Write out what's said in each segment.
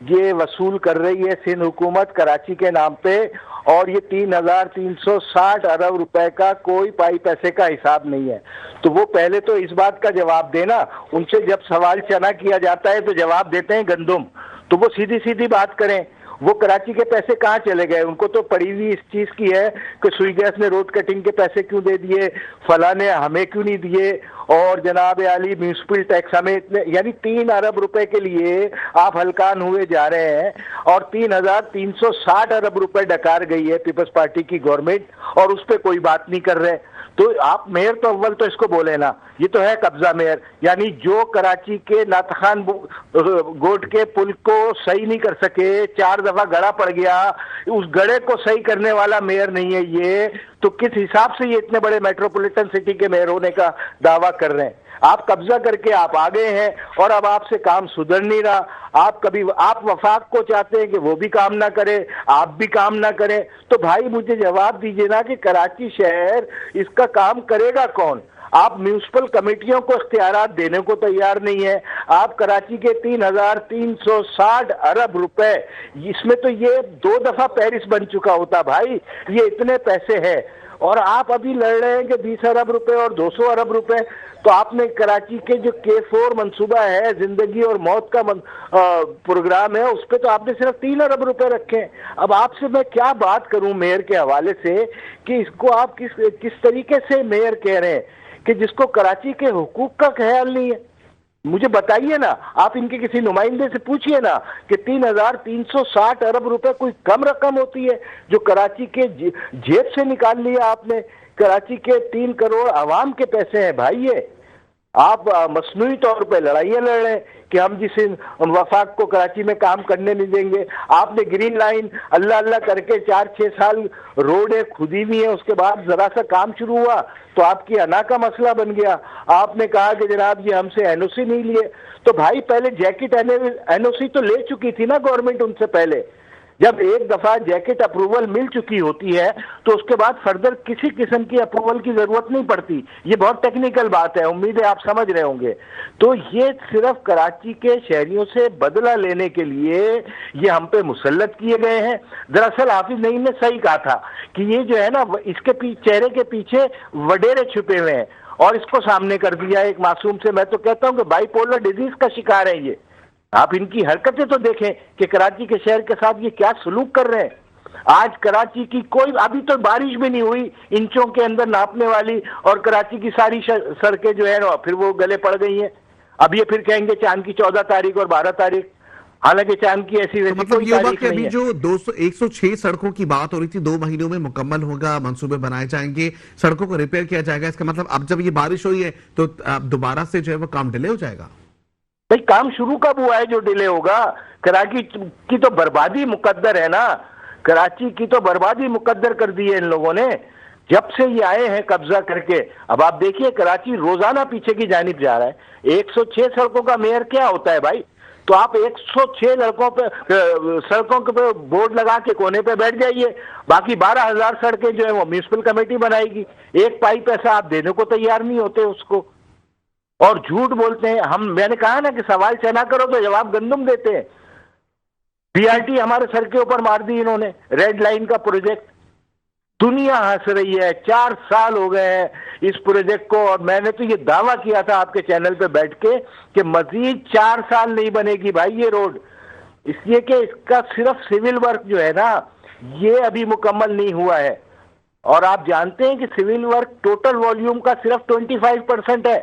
یہ وصول کر رہی ہے سندھ حکومت کراچی کے نام پہ، اور یہ 3,360 ارب روپے کا کوئی پائی پیسے کا حساب نہیں ہے۔ تو وہ پہلے تو اس بات کا جواب دینا، ان سے جب سوال چنا کیا جاتا ہے تو جواب دیتے ہیں گندم، تو وہ سیدھی سیدھی بات کریں۔ وہ کراچی کے پیسے کہاں چلے گئے؟ ان کو تو پڑی ہوئی اس چیز کی ہے کہ سوئی گیس نے روڈ کٹنگ کے پیسے کیوں دے دیے، فلاں نے ہمیں کیوں نہیں دیے، اور جناب عالی میونسپل ٹیکس ہمیں اتنے، یعنی 3 ارب روپے کے لیے آپ ہلکان ہوئے جا رہے ہیں، اور 3,360 ارب روپے ڈکار گئی ہے پیپلز پارٹی کی گورنمنٹ، اور اس پہ کوئی بات نہیں کر رہے۔ تو آپ میئر تو اول تو اس کو بولے نا، یہ تو ہے قبضہ میئر، یعنی جو کراچی کے ناتخان گوٹ کے پل کو صحیح نہیں کر سکے، 4 دفعہ گڑا پڑ گیا، اس گڑے کو صحیح کرنے والا میئر نہیں ہے یہ، تو کس حساب سے یہ اتنے بڑے میٹروپولیٹن سٹی کے میئر ہونے کا دعویٰ کر رہے ہیں؟ آپ قبضہ کر کے آپ آ گئے ہیں، اور اب آپ سے کام سدھر نہیں رہا۔ آپ وفاق کو چاہتے ہیں کہ وہ بھی کام نہ کرے، آپ بھی کام نہ کریں، تو بھائی مجھے جواب دیجئے نا کہ کراچی شہر اس کا کام کرے گا کون؟ آپ میونسپل کمیٹیوں کو اختیارات دینے کو تیار نہیں ہے۔ آپ کراچی کے 3,360 ارب روپے، اس میں تو یہ 2 دفعہ پیرس بن چکا ہوتا بھائی، یہ اتنے پیسے ہیں، اور آپ ابھی لڑ رہے ہیں کہ 20 ارب روپے اور 200 ارب روپے۔ تو آپ نے کراچی کے جو K4 منصوبہ ہے، زندگی اور موت کا پروگرام ہے، اس پہ تو آپ نے صرف 3 ارب روپے رکھے ہیں۔ اب آپ سے میں کیا بات کروں میئر کے حوالے سے کہ اس کو آپ کس طریقے سے میئر کہہ رہے ہیں کہ جس کو کراچی کے حقوق کا خیال نہیں ہے؟ مجھے بتائیے نا، آپ ان کے کسی نمائندے سے پوچھئے نا کہ 3,360 ارب روپے کوئی کم رقم ہوتی ہے جو کراچی کے جیب سے نکال لیا آپ نے؟ کراچی کے 3 کروڑ عوام کے پیسے ہیں بھائی یہ۔ آپ مصنوعی طور پہ لڑائیاں لڑ رہے ہیں کہ ہم جس وفاق کو کراچی میں کام کرنے نہیں دیں گے۔ آپ نے گرین لائن اللہ اللہ کر کے 4-6 سال روڈیں کھدی ہوئی ہیں، اس کے بعد ذرا سا کام شروع ہوا تو آپ کی انا کا مسئلہ بن گیا۔ آپ نے کہا کہ جناب یہ ہم سے این او سی نہیں لیے، تو بھائی پہلے جیکٹ این او سی تو لے چکی تھی نا گورنمنٹ ان سے پہلے۔ جب ایک دفعہ جیکٹ اپروول مل چکی ہوتی ہے تو اس کے بعد فردر کسی قسم کی اپروول کی ضرورت نہیں پڑتی۔ یہ بہت ٹیکنیکل بات ہے، امید ہے آپ سمجھ رہے ہوں گے۔ تو یہ صرف کراچی کے شہریوں سے بدلہ لینے کے لیے یہ ہم پہ مسلط کیے گئے ہیں۔ دراصل حافظ نعیم نے صحیح کہا تھا کہ یہ جو ہے نا اس کے چہرے کے پیچھے وڈیرے چھپے ہوئے ہیں، اور اس کو سامنے کر دیا ایک معصوم سے۔ میں تو کہتا ہوں کہ بائی پولر ڈیزیز کا شکار ہے یہ۔ آپ ان کی حرکتیں تو دیکھیں کہ کراچی کے شہر کے ساتھ یہ کیا سلوک کر رہے ہیں۔ آج کراچی کی کوئی، ابھی تو بارش بھی نہیں ہوئی انچوں کے اندر ناپنے والی، اور کراچی کی ساری سڑکیں جو ہے نا پھر وہ گلے پڑ گئی ہیں۔ اب یہ پھر کہیں گے چاند کی 14 تاریخ اور 12 تاریخ، حالانکہ چاند کی ایسی ویسی مطلب کوئی یہ ہوگا تاریخ کہ ابھی نہیں ہے۔ جو 106 سڑکوں کی بات ہو رہی تھی 2 مہینوں میں مکمل ہوگا، منصوبے بنائے جائیں گے، سڑکوں کو ریپیئر کیا جائے گا۔ اس کا مطلب اب جب یہ بارش ہوئی ہے تو دوبارہ سے جو ہے وہ کام ڈیلے ہو جائے گا؟ بھئی کام شروع کب ہوا ہے جو ڈیلے ہوگا؟ کراچی کی تو بربادی مقدر ہے نا، کراچی کی تو بربادی مقدر کر دی ہے ان لوگوں نے جب سے یہ آئے ہیں قبضہ کر کے۔ اب آپ دیکھیے کراچی روزانہ پیچھے کی جانب جا رہا ہے۔ 106 سڑکوں کا میئر کیا ہوتا ہے بھائی؟ تو آپ 106 سڑکوں پہ بورڈ لگا کے کونے پہ بیٹھ جائیے، باقی 12,000 سڑکیں جو ہیں وہ میونسپل کمیٹی بنائے گی۔ ایک پائی پیسہ آپ دینے کو تیار نہیں ہوتے اس کو، اور جھوٹ بولتے ہیں۔ میں نے کہا نا کہ سوال چنا کرو تو جواب گندم دیتے ہیں۔ پی آر ٹی ہمارے سر کے اوپر مار دی انہوں نے، ریڈ لائن کا پروجیکٹ، دنیا ہنس رہی ہے۔ 4 سال ہو گئے ہیں اس پروجیکٹ کو، اور میں نے تو یہ دعویٰ کیا تھا آپ کے چینل پہ بیٹھ کے کہ مزید 4 سال نہیں بنے گی بھائی یہ روڈ، اس لیے کہ اس کا صرف سول ورک جو ہے نا یہ ابھی مکمل نہیں ہوا ہے، اور آپ جانتے ہیں کہ سول ورک ٹوٹل والیوم کا صرف 25% ہے۔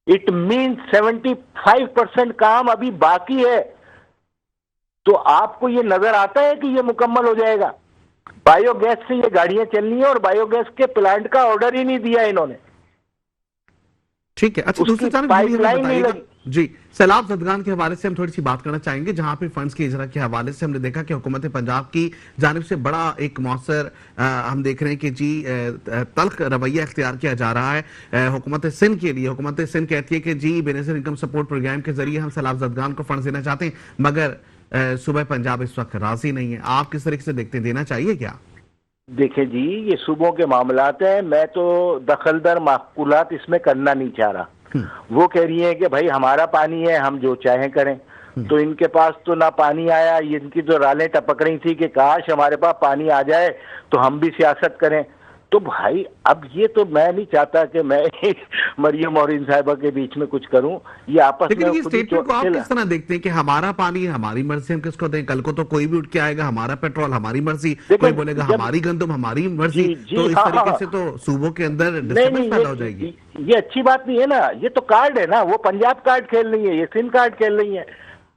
اٹ مینس 75% کام ابھی باقی ہے۔ تو آپ کو یہ نظر آتا ہے کہ یہ مکمل ہو جائے گا؟ بایو گیس سے یہ گاڑیاں چلنی ہیں، اور بایو گیس کے پلانٹ کا آرڈر ہی نہیں دیا انہوں نے۔ ٹھیک ہے، اچھا دوسری جانب پائپ یہ لائن بتائیے نہیں گا لگی۔ جی، سیلاب زدگان کے حوالے سے ہم تھوڑی سی بات کرنا چاہیں گے، جہاں پہ فنڈز کے اجرا کے حوالے سے ہم نے دیکھا کہ حکومت پنجاب کی جانب سے بڑا ایک مؤثر ہم دیکھ رہے ہیں کہ جی تلخ رویہ اختیار کیا جا رہا ہے حکومت سندھ کے لیے۔ حکومت سندھ کہتی ہے کہ جی بے نظیر انکم سپورٹ پروگرام کے ذریعے ہم سیلاب زدگان کو فنڈز دینا چاہتے ہیں، مگر صوبہ پنجاب اس وقت راضی نہیں ہے۔ آپ کس طریقے سے دیکھتے ہیں، دینا چاہیے کیا؟ دیکھیں جی یہ صوبوں کے معاملات ہیں، میں تو دخل در معقولات اس میں کرنا نہیں چاہ رہا۔ وہ کہہ رہی ہیں کہ بھائی ہمارا پانی ہے، ہم جو چاہیں کریں۔ تو ان کے پاس تو نہ پانی آیا، ان کی تو رالیں ٹپک رہی تھی کہ کاش ہمارے پاس پانی آ جائے تو ہم بھی سیاست کریں. تو بھائی اب یہ تو میں نہیں چاہتا کہ میں مریم اور ان صاحبہ کے بیچ میں کچھ کروں، یہ آپس لیکن میں یہ خود ہی سٹیٹمنٹ کو آپ کس طرح دیکھتے ہیں کہ ہمارا پانی ہماری مرضی ہم کس کو دیں؟ کل کو تو کوئی بھی اٹھ کے آئے گا ہمارا پیٹرول ہماری مرضی، کوئی بولے گا ہماری گندم ہماری مرضی، تو اس طریقے سے تو صوبوں کے اندر ڈسٹربنس پیدا ہو جائے گی. یہ اچھی بات نہیں ہے نا. یہ تو کارڈ ہے نا، وہ پنجاب کارڈ کھیل رہی ہے، یہ سندھ کارڈ کھیل رہی ہے.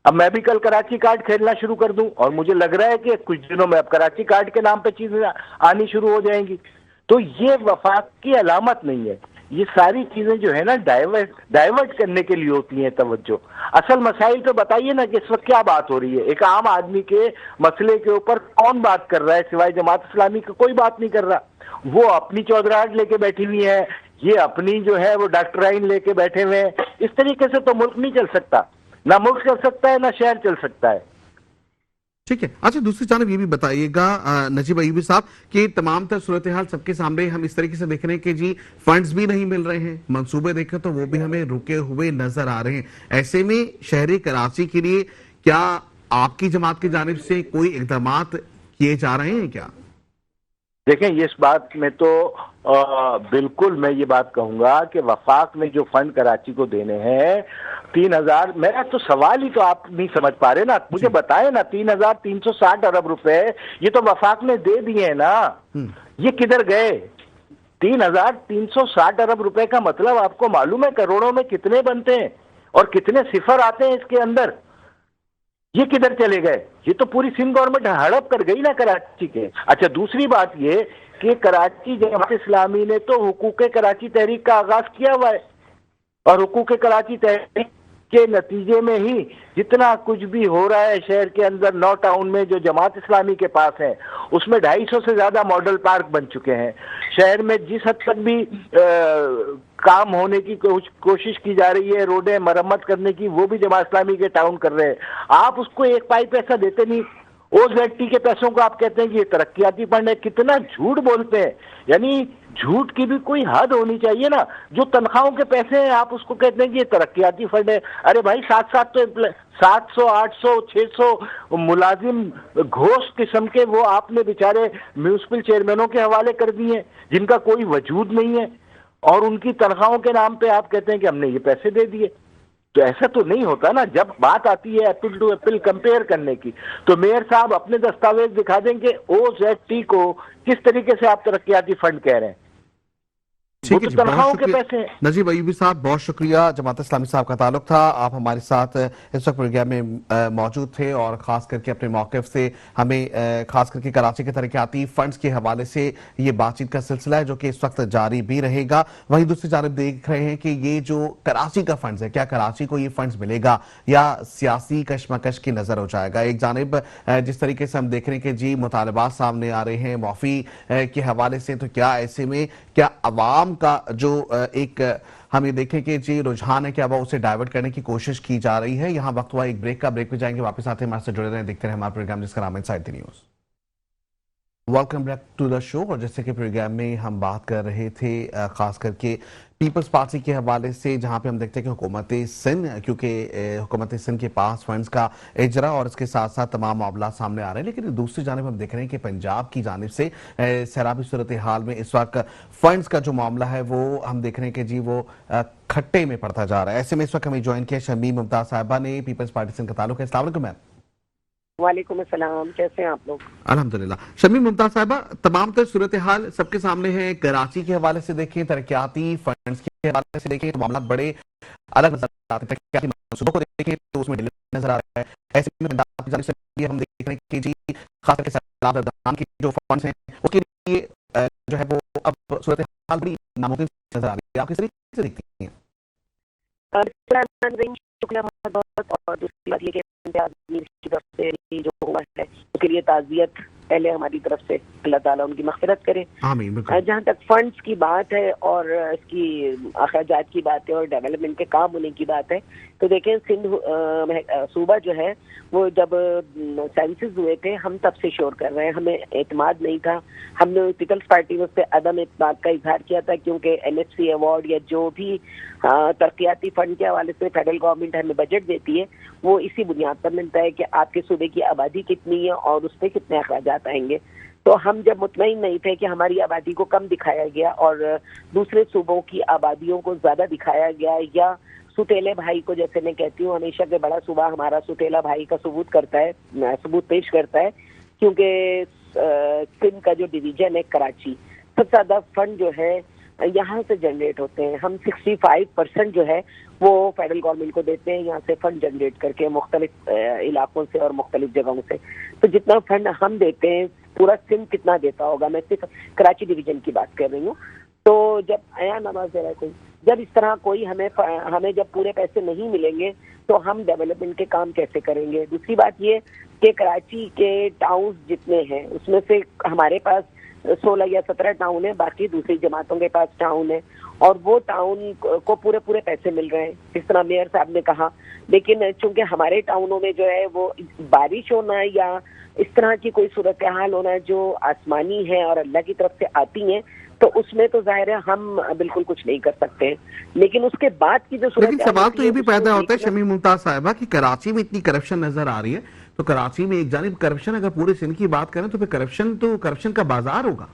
اب میں بھی کل کراچی کارڈ کھیلنا شروع کر دوں، اور مجھے لگ رہا ہے کہ کچھ دنوں میں اب کراچی کارڈ کے نام پہ چیزیں آنی شروع ہو جائیں گی. تو یہ وفاق کی علامت نہیں ہے. یہ ساری چیزیں جو ہے نا ڈائیورٹ کرنے کے لیے ہوتی ہیں توجہ. اصل مسائل تو بتائیے نا کہ اس وقت کیا بات ہو رہی ہے. ایک عام آدمی کے مسئلے کے اوپر کون بات کر رہا ہے سوائے جماعت اسلامی کا؟ کوئی بات نہیں کر رہا. وہ اپنی چودراہٹ لے کے بیٹھی ہوئی ہے، یہ اپنی جو ہے وہ ڈاکٹرائن لے کے بیٹھے ہوئے ہیں. اس طریقے سے تو ملک نہیں چل سکتا، نہ ملک چل سکتا ہے نہ شہر چل سکتا ہے. ٹھیک ہے. اچھا دوسری جانب یہ بھی بتائیے گا نجیب ایوبی صاحب کہ تمام تر صورتحال سب کے سامنے ہم اس طریقے سے دیکھ رہے ہیں کہ جی فنڈز بھی نہیں مل رہے ہیں، منصوبے دیکھیں تو وہ بھی ہمیں رکے ہوئے نظر آ رہے ہیں. ایسے میں شہری کراچی کے لیے کیا آپ کی جماعت کی جانب سے کوئی اقدامات کیے جا رہے ہیں کیا؟ دیکھیں اس بات میں تو بالکل میں یہ بات کہوں گا کہ وفاق نے جو فنڈ کراچی کو دینے ہیں 3,000، میرا تو سوال ہی تو آپ نہیں سمجھ پا رہے نا. مجھے بتائیں نا 3,360 ارب روپے یہ تو وفاق نے دے دیے ہیں نا، یہ کدھر گئے؟ 3,360 ارب روپے کا مطلب آپ کو معلوم ہے کروڑوں میں کتنے بنتے ہیں اور کتنے صفر آتے ہیں اس کے اندر؟ یہ کدھر چلے گئے؟ یہ تو پوری سندھ گورنمنٹ ہڑپ کر گئی نا کراچی کے. اچھا دوسری بات یہ کہ کراچی جماعت اسلامی نے تو حقوق کراچی تحریک کا آغاز کیا ہوا ہے، اور حقوق کراچی تحریک کے نتیجے میں ہی جتنا کچھ بھی ہو رہا ہے شہر کے اندر 9 ٹاؤن میں جو جماعت اسلامی کے پاس ہے اس میں 250 سے زیادہ ماڈل پارک بن چکے ہیں. شہر میں جس حد تک بھی کام ہونے کی کوشش کی جا رہی ہے روڈیں مرمت کرنے کی، وہ بھی جماعت اسلامی کے ٹاؤن کر رہے ہیں. آپ اس کو ایک پائی پیسہ دیتے نہیں. او زیڈ ٹی کے پیسوں کو آپ کہتے ہیں کہ یہ ترقیاتی فنڈ ہے. کتنا جھوٹ بولتے ہیں، یعنی جھوٹ کی بھی کوئی حد ہونی چاہیے نا. جو تنخواہوں کے پیسے ہیں آپ اس کو کہتے ہیں کہ یہ ترقیاتی فنڈ ہے. ارے بھائی 700 800 600 ملازم گھوس قسم کے وہ آپ نے بیچارے میونسپل چیئرمینوں کے حوالے کر دیے جن کا کوئی وجود نہیں ہے، اور ان کی تنخواہوں کے نام پہ آپ کہتے ہیں کہ ہم نے یہ پیسے دے دیے. تو ایسا تو نہیں ہوتا نا. جب بات آتی ہے ایپل ٹو ایپل کمپیئر کرنے کی تو میئر صاحب اپنے دستاویز دکھا دیں کہ او زیڈ ٹی کو کس طریقے سے آپ ترقیاتی فنڈ کہہ رہے ہیں. ٹھیک ہے جی، بہت شکریہ نجیب ایوبی صاحب، بہت شکریہ. جماعت اسلامی صاحب کا تعلق تھا، آپ ہمارے ساتھ اس وقت پروگرام میں موجود تھے اور خاص کر کے اپنے موقف سے ہمیں خاص کر کے کراچی کے ترقیاتی فنڈز کے حوالے سے یہ بات چیت کا سلسلہ ہے جو کہ اس وقت جاری بھی رہے گا. وہیں دوسری جانب دیکھ رہے ہیں کہ یہ جو کراچی کا فنڈز ہے، کیا کراچی کو یہ فنڈز ملے گا یا سیاسی کشمکش کی نظر ہو جائے گا؟ ایک جانب جس طریقے سے ہم دیکھ رہے ہیں کہ جی مطالبات سامنے آ رہے ہیں معافی کے حوالے سے، تو کیا ایسے میں کیا عوام کا جو ایک ہم یہ دیکھیں کہ جی رجحان ہے کہ اب اسے ڈائیورٹ کرنے کی کوشش کی جا رہی ہے؟ یہاں وقت ہوا ایک بریک کا، بریک پہ جائیں گے، واپس آتے ہیں ہمارے سے جڑے رہیں، دیکھتے رہیں ہمارا پروگرام جس کا نام ہے inside the news. Welcome back to the show. اور جیسے کہ پروگرام میں ہم بات کر رہے تھے خاص کر کے پیپلز پارٹی کے حوالے سے، جہاں پہ ہم دیکھتے ہیں کہ حکومت سندھ، کیونکہ حکومت سندھ کے پاس فنڈز کا اجرا اور اس کے ساتھ ساتھ تمام معاملات سامنے آ رہے ہیں، لیکن دوسری جانب ہم دیکھ رہے ہیں کہ پنجاب کی جانب سے سیلابی صورتحال میں اس وقت فنڈز کا جو معاملہ ہے وہ ہم دیکھ رہے ہیں کہ جی وہ کھٹے میں پڑتا جا رہا ہے. ایسے میں اس وقت ہمیں جوائن کیا شمیم ممتاز صاحبہ نے، پیپلز پارٹی سندھ کا تعلق ہے. السلام علیکم میم. وعلیکم السلام، کیسے ہیں آپ لوگ؟ الحمدللہ. شمیم ممتاز صاحبہ، تمام تر صورتحال سب کے سامنے ہے. کراچی کے حوالے سے دیکھیں، ترقیاتی فنڈز کے حوالے سے دیکھیں تو معاملات بڑے الگ نظر آتے ہیں. ترقیاتی منصوبوں کو دیکھیں تو اس میں ڈیلے نظر آ رہا ہے. ایسے میں پنجاب کی جانب سے بھی ہم دیکھ رہے ہیں کہ جی خاص کر کے سیلاب زدگان کی جو فنڈز ہیں اس کے لیے جو ہے وہ اب صورتحال بڑی ناممکن نظر آ رہی ہے. آپ کس طریقے سے دیکھتی ہیں؟ شکریہ بہت بہت. اور دوسری بات یہ کہ کی طرف سے جو ہوا ہے اس کے لیے تعزیت پہلے ہماری طرف سے، اللہ تعالیٰ ان کی مغفرت کرے. آمین. جہاں تک فنڈز کی بات ہے اور اس کی اخراجات کی بات ہے اور ڈیولپمنٹ کے کام ہونے کی بات ہے تو دیکھیں سندھ صوبہ جو ہے وہ جب سینسز ہوئے تھے ہم تب سے شور کر رہے ہیں، ہمیں اعتماد نہیں تھا. ہم نے پیپلز پارٹی میں اس پہ عدم اعتماد کا اظہار کیا تھا کیونکہ این ایف سی ایوارڈ یا جو بھی ترقیاتی فنڈ کے حوالے سے فیڈرل گورنمنٹ ہمیں بجٹ دیتی ہے وہ اسی بنیاد پر ملتا ہے کہ آپ کے صوبے کی آبادی کتنی ہے اور اس پہ کتنے اخراجات آئیں گے. تو ہم جب مطمئن نہیں تھے کہ ہماری آبادی کو کم دکھایا گیا اور دوسرے صوبوں کی آبادیوں کو زیادہ دکھایا گیا, یا ستیلے بھائی کو, جیسے میں کہتی ہوں ہمیشہ کہ بڑا صوبہ ہمارا ستیلا بھائی کا ثبوت پیش کرتا ہے, کیونکہ سندھ کا جو ڈویژن ہے کراچی, سب سے زیادہ فنڈ جو ہے یہاں سے جنریٹ ہوتے ہیں. ہم 65% جو ہے وہ فیڈرل گورنمنٹ کو دیتے ہیں یہاں سے فنڈ جنریٹ کر کے مختلف علاقوں سے اور مختلف جگہوں سے. تو جتنا فنڈ ہم دیتے ہیں پورا سندھ کتنا دیتا ہوگا, میں صرف کراچی ڈویژن کی بات کر رہی ہوں. تو جب ایان نواز دے رہا ہے کوئی, جب اس طرح کوئی ہمیں جب پورے پیسے نہیں ملیں گے تو ہم ڈیولپمنٹ کے کام کیسے کریں گے. دوسری بات یہ کہ کراچی کے ٹاؤنز جتنے ہیں اس میں سے ہمارے پاس 16 یا 17 ٹاؤن ہیں, باقی دوسری جماعتوں کے پاس ٹاؤن ہے, اور وہ ٹاؤن کو پورے پیسے مل رہے ہیں جس طرح میئر صاحب نے کہا. لیکن چونکہ ہمارے ٹاؤنوں میں جو ہے وہ بارش ہونا یا اس طرح کی کوئی صورتحال ہونا ہے جو آسمانی ہے اور اللہ کی طرف سے آتی ہیں, تو اس میں تو ظاہر ہے ہم بالکل کچھ نہیں کر سکتے ہیں. لیکن اس کے بعد کی جو لیکن سوال تو یہ بھی پیدا ہوتا ہے شمیم ممتاز صاحبہ کہ کراچی میں اتنی کرپشن نظر آ رہی ہے, تو کراچی میں ایک جانب کرپشن, اگر پورے سندھ کی بات کریں تو پھر کرپشن کا بازار ہوگا.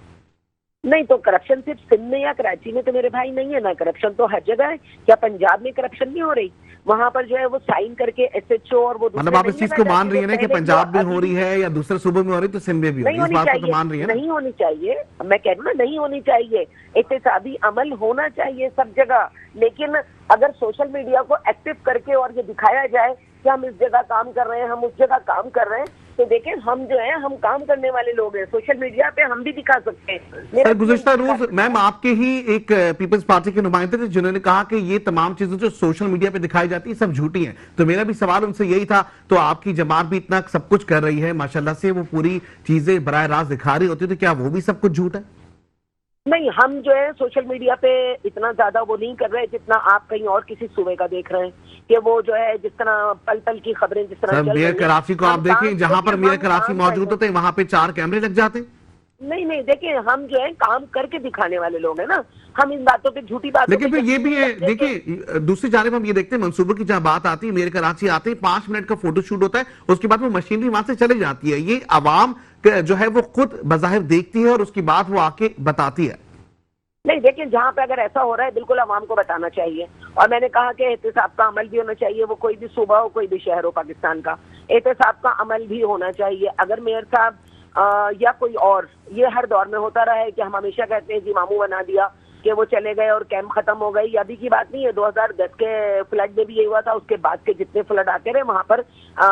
نہیں, تو کرپشن صرف سندھ میں یا کراچی میں تو میرے بھائی نہیں ہے نا, کرپشن تو ہر جگہ ہے. کیا پنجاب میں کرپشن نہیں ہو رہی؟ وہاں پر جو ہے وہ سائن کر کے ایس ایچ او اور وہ مطلب آپ اس چیز کو مان رہی ہیں نا کہ پنجاب میں ہو رہی ہے یا دوسرے صوبوں میں ہو رہی تو سندھ میں بھی ہو رہی ہے, اس بات کو تو مان رہی ہیں نا؟ نہیں ہونی چاہیے, میں کہہ رہا ہوں نا نہیں ہونی چاہیے. احتسابی عمل ہونا چاہیے سب جگہ, لیکن اگر سوشل میڈیا کو ایکٹیو کر کے اور یہ دکھایا جائے کہ ہم اس جگہ کام کر رہے ہیں, ہم اس جگہ کام کر رہے ہیں, تو دیکھیں ہم جو ہیں ہم کام کرنے والے لوگ ہیں, سوشل میڈیا پہ ہم بھی دکھا سکتے ہیں. سر گزشتہ روز میم آپ کے ہی ایک پیپلز پارٹی کے نمائندے تھے جنہوں نے کہا کہ یہ تمام چیزیں جو سوشل میڈیا پہ دکھائی جاتی ہیں سب جھوٹی ہیں, تو میرا بھی سوال ان سے یہی تھا, تو آپ کی جماعت بھی اتنا سب کچھ کر رہی ہے ماشاءاللہ سے, وہ پوری چیزیں براہ راست دکھا رہی ہوتی, تو کیا وہ بھی سب کچھ جھوٹ ہے؟ نہیں, ہم جو ہے سوشل میڈیا پہ اتنا زیادہ وہ نہیں کر رہے جتنا آپ کہیں اور کسی صوبے کا دیکھ رہے ہیں کہ وہ جو ہے جس طرح پل پل کی خبریں جس طرح چل رہی ہیں. میئر کراچی کو آپ دیکھیں, جہاں پر میئر کراچی موجود ہوتے ہیں وہاں پہ 4 کیمرے لگ جاتے ہیں. نہیں, دیکھیں ہم جو ہے کام کر کے دکھانے والے لوگ ہیں نا, ہم ان باتوں پہ جھوٹی باتوں. لیکن پھر یہ بھی ہے, دیکھیں دوسری جانب ہم یہ دیکھتے ہیں منصوبوں کی جہاں بات آتی ہے, میئر کراچی آتے ہیں 5 منٹ کا فوٹو شوٹ ہوتا ہے, اس کے بعد وہ مشینری وہاں سے چلے جاتی ہے. یہ عوام جو ہے وہ خود بظاہر دیکھتی ہے اور اس کی بات وہ آ کے بتاتی ہے. نہیں, دیکھیں جہاں پہ اگر ایسا ہو رہا ہے بالکل عوام کو بتانا چاہیے, اور میں نے کہا کہ احتساب کا عمل بھی ہونا چاہیے, وہ کوئی بھی صوبہ ہو کوئی بھی شہر ہو پاکستان کا, احتساب کا عمل بھی ہونا چاہیے. اگر میئر صاحب یا کوئی اور, یہ ہر دور میں ہوتا رہا ہے کہ ہم ہمیشہ کہتے ہیں جی ماموں بنا دیا کہ وہ چلے گئے اور کیمپ ختم ہو گئی, ابھی کی بات نہیں ہے, 2010 کے فلڈ میں بھی یہ ہوا تھا, اس کے بعد کے جتنے فلڈ آتے رہے وہاں پر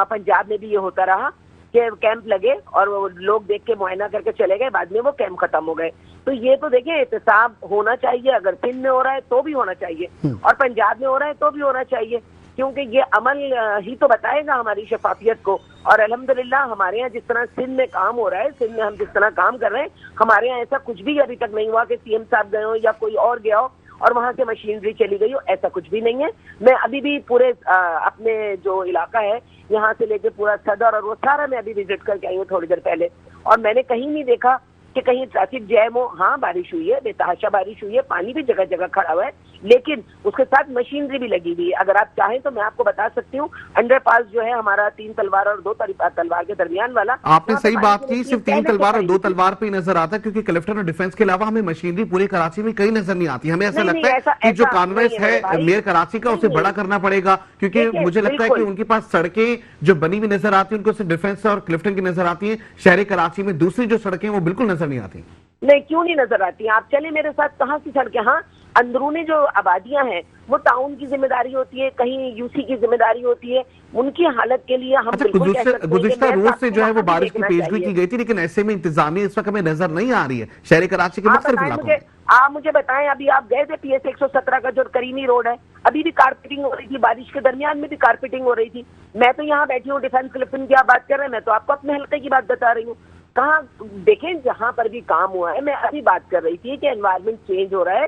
پنجاب میں بھی یہ ہوتا رہا کہ کیمپ لگے اور لوگ دیکھ کے معائنہ کر کے چلے گئے, بعد میں وہ کیمپ ختم ہو گئے. تو یہ تو دیکھیں احتساب ہونا چاہیے, اگر سندھ میں ہو رہا ہے تو بھی ہونا چاہیے اور پنجاب میں ہو رہا ہے تو بھی ہونا چاہیے, کیونکہ یہ عمل ہی تو بتائے گا ہماری شفافیت کو. اور الحمدللہ ہمارے یہاں جس طرح سندھ میں کام ہو رہا ہے, سندھ میں ہم جس طرح کام کر رہے ہیں, ہمارے یہاں ایسا کچھ بھی ابھی تک نہیں ہوا کہ سی ایم صاحب گئے ہو یا کوئی اور گیا ہو اور وہاں سے مشینری چلی گئی ہو, ایسا کچھ بھی نہیں ہے. میں ابھی بھی پورے اپنے جو علاقہ ہے یہاں سے لے کے پورا صدر اور وہ سارا میں ابھی وزٹ کر کے آئی ہوں تھوڑی دیر پہلے, اور میں نے کہیں نہیں دیکھا کہ کہیں ٹریفک جیم ہو. ہاں بارش ہوئی ہے, بے تحاشا بارش ہوئی ہے, پانی بھی جگہ جگہ کھڑا ہوا ہے, لیکن اس کے ساتھ مشینری بھی لگی ہوئی ہے. اگر آپ چاہیں تو میں آپ کو بتا سکتی ہوں, انڈر پاس جو ہے ہمارا 3 تلوار اور 2 تلوار کے درمیان والا, آپ نے صحیح بات کی, صرف 3 تلوار اور 2 تلوار پہ ہی نظر آتا ہے, کیونکہ کلیکٹر اور ڈیفنس کے علاوہ ہمیں مشینری پورے کراچی میں کہیں نظر نہیں آتی. ہمیں ایسا لگتا ہے کہ جو کانویس ہے میئر کراچی کا اسے بڑا کرنا پڑے گا, کیونکہ مجھے لگتا ہے کہ ان کے پاس سڑکیں جو بنی ہوئی نظر آتی ہیں ان کو صرف ڈیفنس اور کلیفٹن کی نظر آتی ہیں, شہر کراچی میں دوسری جو سڑکیں وہ بالکل نظر نہیں آتی. نہیں, کیوں نہیں نظر آتی ہیں؟ آپ چلیں میرے ساتھ, کہاں کی سڑکیں, ہاں اندرونی جو آبادیاں ہیں وہ ٹاؤن کی ذمہ داری ہوتی ہے, کہیں یو سی کی ذمہ داری ہوتی ہے, ان کی حالت کے لیے ہم بالکل کہہ سکتے ہیں گزشتہ روز سے جو ہے وہ بارش کی پیشگوئی کی گئی تھی, لیکن ایسے میں انتظامیہ اس وقت ہمیں نظر نہیں آ رہی ہے شہر کراچی کے مختلف علاقوں میں. آپ مجھے بتائیں, ابھی آپ گئے تھے پی ایس 117 کا جو کریمی روڈ ہے, ابھی بھی کارپیٹنگ ہو رہی تھی, بارش کے درمیان میں بھی کارپیٹنگ ہو رہی تھی. میں تو یہاں بیٹھی ہوں ڈیفنس کلفٹن کی آپ بات کر رہے ہیں, میں تو آپ کو اپنے حلقے کی بات بتا رہی ہوں. کہاں دیکھیں جہاں پر بھی کام ہوا ہے, میں ابھی بات کر رہی تھی کہ انوائرمنٹ چینج ہو رہا ہے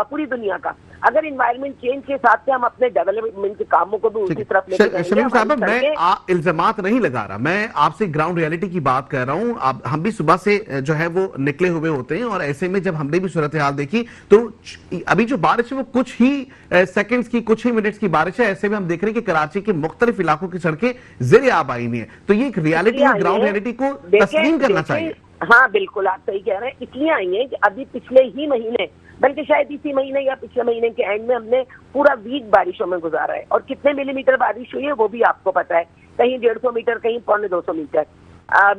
پوری دنیا کا, اگر انوائرمنٹ چینج کے حساب سے ہم اپنے ڈیولپمنٹ کے کاموں کو بھی اسی طرف لے کے جائیں گے. شمیم صاحب میں الزامات نہیں لگا رہا, میں آپ سے گراؤنڈ ریالٹی کی بات کر رہا ہوں. ہم بھی صبح سے جو ہے وہ نکلے ہوئے ہوتے ہیں, اور ایسے میں جب ہم نے بھی صورتحال دیکھی تو ابھی جو بارش ہے وہ کچھ ہی سیکنڈز کی, کچھ ہی منٹس کی بارش ہے. ایسے میں ہم دیکھ رہے ہیں کہ کراچی کے مختلف علاقوں کی سڑکیں زیر آب آئی ہوئی ہیں. تو یہ ایک ریالٹی ہے, گراؤنڈ ریالٹی کو تسلیم کرنا چاہیے. ہاں بالکل آپ صحیح کہہ رہے ہیں. اس لیے آئی ہیں کہ ابھی پچھلے ہی مہینے, بلکہ شاید اسی مہینے یا پچھلے مہینے کے اینڈ میں ہم نے پورا ویک بارشوں میں گزارا ہے, اور کتنے ملی میٹر بارش ہوئی ہے وہ بھی آپ کو پتا ہے, کہیں 150 میٹر, کہیں 250 میٹر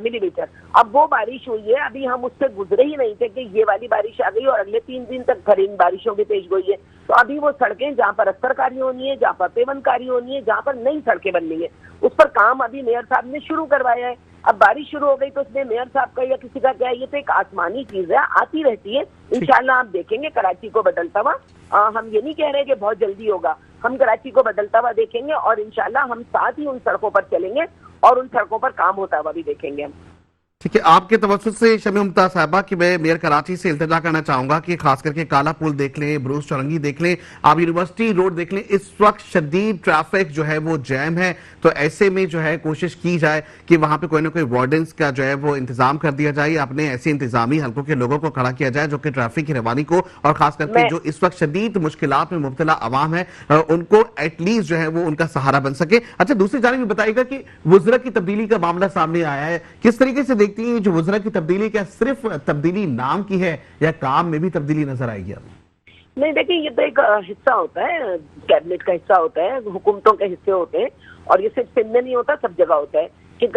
ملی میٹر. اب وہ بارش ہوئی ہے, ابھی ہم اس سے گزرے ہی نہیں تھے کہ یہ والی بارش آ گئی اور اگلے 3 دن تک گھرین بارشوں کی پیش گوئی ہے. تو ابھی وہ سڑکیں جہاں پر استر کاری ہونی ہے, جہاں پر پیون کاری ہونی ہے, جہاں پر نئی سڑکیں بننی ہے, اس پر کام ابھی میئر صاحب نے شروع کروایا ہے. اب بارش شروع ہو گئی تو اس میں میئر صاحب کا یا کسی کا کیا ہے, یہ تو ایک آسمانی چیز ہے, آتی رہتی ہے. انشاءاللہ آپ دیکھیں گے کراچی کو بدلتا ہوا. ہم یہ نہیں کہہ رہے کہ بہت جلدی ہوگا, ہم کراچی کو بدلتا ہوا دیکھیں گے, اور انشاءاللہ ہم ساتھ ہی ان سڑکوں پر چلیں گے اور ان سڑکوں پر کام ہوتا ہوا بھی دیکھیں گے ہم. ٹھیک ہے, آپ کے توسط سے شمیم ممتاز صاحبہ کہ میں میئر کراچی سے التجا کرنا چاہوں گا کہ خاص کر کے کالا پل دیکھ لیں, بروس چورنگی دیکھ لیں, آپ یونیورسٹی روڈ دیکھ لیں, اس وقت شدید ٹریفک جو ہے وہ جیم ہے. تو ایسے میں جو ہے کوشش کی جائے کہ وہاں پہ کوئی نہ کوئی وارڈنز کا جو ہے وہ انتظام کر دیا جائے, اپنے ایسے انتظامی حلقوں کے لوگوں کو کھڑا کیا جائے جو کہ ٹریفک کی روانی کو, اور خاص کر کے جو اس وقت شدید مشکلات میں مبتلا عوام ہے ان کو ایٹ لیسٹ جو ہے وہ ان کا سہارا بن سکے. اچھا, دوسری جانب یہ بتائیے گا کہ وزراء کی تبدیلی کا معاملہ سامنے آیا ہے, کس طریقے سے دیکھتی ہیں جو وزراء کی تبدیلی کیا صرف تبدیلی نام کی ہے یا کام میں بھی تبدیلی نظر آئے گی؟ نہیں دیکھیں, یہ تو ایک حصہ ہوتا ہے, کیبنٹ کا حصہ ہوتا ہے, حکومتوں کے حصے ہوتے ہیں, اور یہ صرف سندھ میں نہیں ہوتا, سب جگہ ہوتا ہے کہ